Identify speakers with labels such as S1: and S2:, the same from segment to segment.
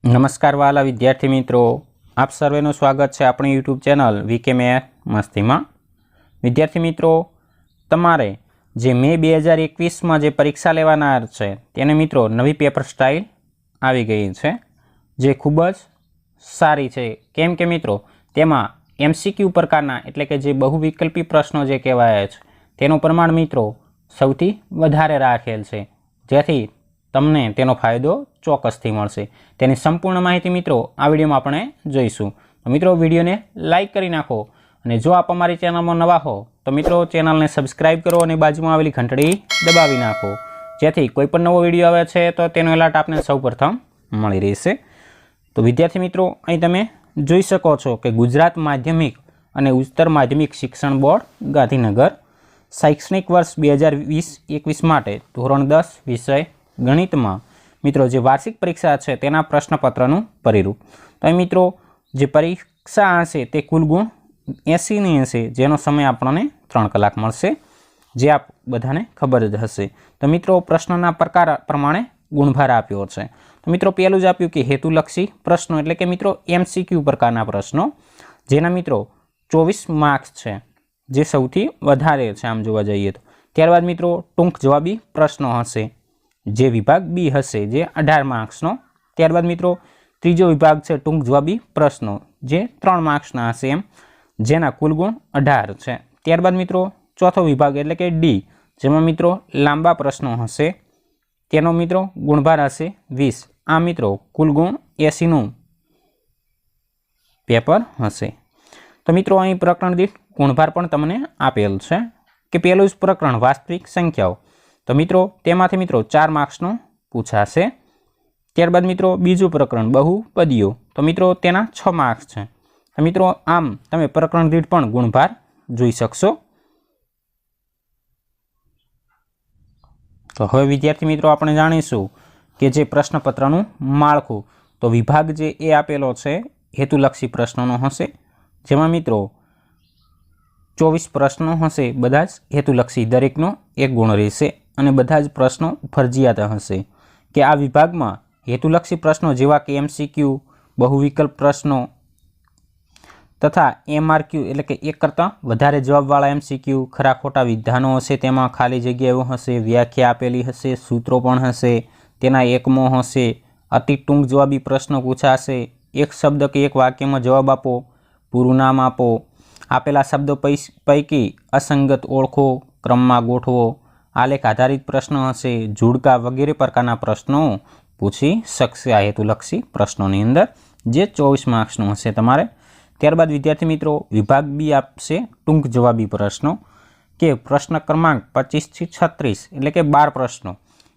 S1: नमस्कार वाला विद्यार्थी मित्रों, आप सर्वेનું स्वागत है अपनी यूट्यूब चैनल वीके मैथ मस्ती में। विद्यार्थी मित्रों, तमारे जे मे 2021 में जे परीक्षा लेवाना है तेने मित्रों नवी पेपर स्टाइल આવી ગઈ છે, જે ખૂબ જ સારી છે। કેમ કે મિત્રો તેમાં એમસીક્યુ પ્રકારના એટલે કે જે બહુવિકલ્પી પ્રશ્નો જે કહેવાય છે તેનું પ્રમાણ મિત્રો સૌથી વધારે રાખેલ છે, જેથી તમને તેનો ફાયદો ચોક્કસથી મળશે। તેની સંપૂર્ણ માહિતી મિત્રો આ વિડીયોમાં આપણે જોઈશું। તો મિત્રો વિડીયોને લાઇક કરી નાખો અને જો આપ અમારી ચેનલમાં નવા હો તો મિત્રો ચેનલને સબસ્ક્રાઇબ કરો અને બાજુમાં આવેલી ઘંટડી દબાવી નાખો, જેથી કોઈ પણ નવો વિડીયો આવે છે તો તેનો એલર્ટ આપને સૌપ્રથમ મળી રહેશે। તો વિદ્યાર્થી મિત્રો અહીં તમે જોઈ શકો છો કે ગુજરાત માધ્યમિક અને ઉચ્ચતર માધ્યમિક શિક્ષણ બોર્ડ ગાંધીનગર શૈક્ષણિક વર્ષ 2020-21 માટે ધોરણ 10 વિષય गणित में मित्रों जो वार्षिक परीक्षा है तेना प्रश्नपत्रनु परिरूप। तो मित्रों जो परीक्षा हशे ते कुल गुण 80 ની हशे, जेनो समय आपने 3 कलाक मळशे, जे आप बधाने खबर ज हशे। तो मित्रों प्रश्नना प्रकार प्रमाणे गुणभार आप्यो छे। तो मित्रों पहेलुं ज आप्युं कि हेतुलक्षी प्रश्नों एटले के मित्रों एमसीक्यू प्रकारना प्रश्नों, जेना मित्रों 24 मार्क्स छे, जे सौथी वधारे छे आम जोवा जईए तो। त्यारबाद मित्रों टूंक जवाबी प्रश्नों हशे, जे विभाग बी हशे जे 18 मार्क्सनो। त्यारबाद मित्रों तीजो विभाग है टूंक जवाबी प्रश्नों, जे 3 मार्क्सना हशे एम, जेना कुल गुण 18 छे। त्यारबाद मित्रों चौथो विभाग एटले के डी, जेमां मित्रों लांबा प्रश्नों हशे, तेनो मित्रों गुणभार हशे 20। आ मित्रों कुल गुण 80 નું पेपर हशे। तो मित्रों अहीं प्रकरण दीठ गुणभार पण तमने आपेल छे कि पहेलुं ज प्रकरण वास्तविक संख्याओं, तो मित्रों तेमांथी मित्रों 4 मार्क्सनो पूछाशे। त्यारबाद मित्रों बीजू प्रकरण बहुपदीओ, तो मित्रों तेना 6 मार्क्स छे। तो मित्रों आम तमे प्रकरण दीठ पण गुणभार जोई शकशो। तो हवे विद्यार्थी मित्रों आपणे जाणीशुं के जे प्रश्नपत्रनुं माळखुं, तो विभाग जे ए आपेलो छे हेतुलक्षी प्रश्नोनो हशे, जेमां मित्रों 24 प्रश्नों हशे, बधा ज हेतुलक्षी, दरेकनो 1 गुण रहेशे અને બધા જ પ્રશ્નો ફરજિયાત હશે કે આ વિભાગમાં હેતુલક્ષી પ્રશ્નો જેવા કે એમસીક્યુ, બહુવિકલ્પ પ્રશ્નો તથા એમઆરક્યુ એટલે કે એક કરતાં વધારે જવાબવાળા એમસીક્યુ, ખરા ખોટા વિધાનો હશે, તેમાં ખાલી જગ્યાઓ હશે, વ્યાખ્યા આપેલી હશે, સૂત્રો પણ હશે, તેના એકમો હશે, અતિ ટૂંક જવાબી પ્રશ્નો પૂછાશે, એક શબ્દ કે એક વાક્યમાં જવાબ આપો, પૂરું નામ આપો, આપેલા શબ્દો પૈકી અસંગત ઓળખો, ક્રમમાં ગોઠવો, आलेख आधारित प्रश्न हशे, जुड़का वगैरह प्रकारना प्रश्नों पूछी शकशे आ हेतुलक्षी प्रश्नों की अंदर, जे 24 मार्क्सनो हशे तमारे। त्यारबाद विद्यार्थी मित्रों विभाग बी आपशे टूंक जवाबी प्रश्नों के प्रश्न क्रमांक 25 થી 36 एटले के 12 प्रश्नों,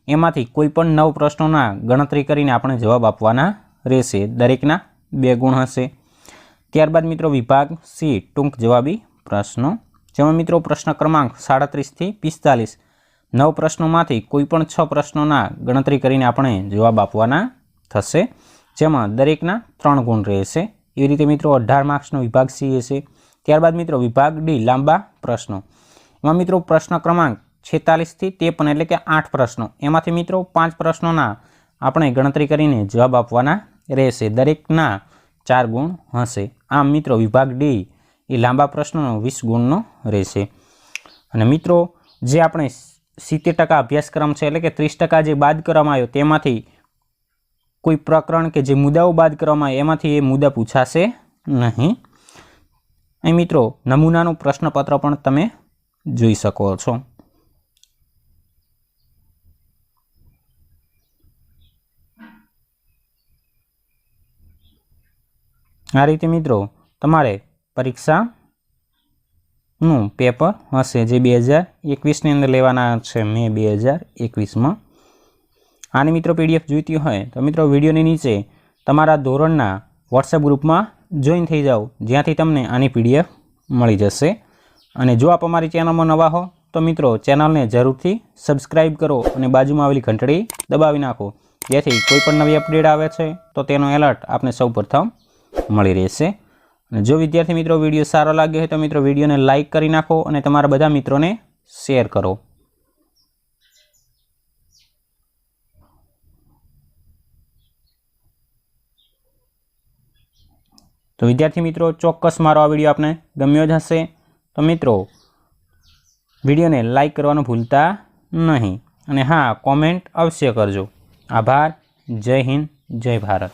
S1: एमांथी कोईपण 9 प्रश्नोना गणतरी करीने आपणे जवाब आपवाना रहेशे, दरेकना 2 गुण हशे। त्यारबाद मित्रों विभाग सी टूंक जवाबी प्रश्नों, जेमां मित्रों प्रश्न क्रमांक 37 થી 45 9 प्रश्नों में कोईपण 6 प्रश्नों गणतरी करीने आपणे जवाब आपवाना थशे, जेमां दरेकना 3 गुण रहेशे। एवी रीते मित्रों 18 मार्क्सनो विभाग सी हशे। त्यारबाद मित्रों विभाग डी लांबा प्रश्नों, एमां मित्रों प्रश्न क्रमांक 46 થી 53 एटले के 8 प्रश्नों, एमांथी मित्रों 5 प्रश्नों आपणे गणतरी करीने जवाब आपवाना रहेशे, दरेकना 4 गुण हशे। आम मित्रों विभाग डी ए लांबा प्रश्नों 20 गुणनो रहेशे। अने मित्रों जे आपणे 70% अभ्यासक्रम है एटले के 30% जे बाद करवामां आव्यो तेमांथी कोई प्रकरण के जे मुद्दाओ बाद करवामां आव्या एमांथी ए मुद्दा पूछाशे नहीं। अहीं मित्रों नमूनानुं प्रश्नपत्र पण तमे जोई शको छो। आ रीते मित्रों तमारे परीक्षा पेपर हशे जे 2021 अंदर लेवाना छे मे 2021 में। आनी मित्रों पीडीएफ जोईती होय तो मित्रों विडियोनी नीचे तमारा धोरणना व्हाट्सएप ग्रुप में जॉइन थई जाओ, ज्यांथी तमने आनी पीडीएफ मळी जशे। अने जो आप अमारी चेनल में नवा हो तो मित्रों चेनलने जरूरथी सब्सक्राइब करो और बाजुमां आवेली घंटड़ी दबावी नाखो, जेथी कोईपण नवी अपडेट आवे छे तो तेनो एलर्ट आपने सौप्रथम मळी रहेशे। जो विद्यार्थी मित्रों विडियो सारो लाग्यो है तो मित्रों विडियो ने लाइक करी नाखो और तमारा बधा मित्रों ने शेर करो। तो विद्यार्थी मित्रों चोक्कस मारो आ विडियो आपने गम्यो ज हशे। तो मित्रों विडियो ने लाइक करवानुं भूलता नहीं, अने हाँ कॉमेंट अवश्य करजो। आभार। जय हिंद, जय भारत।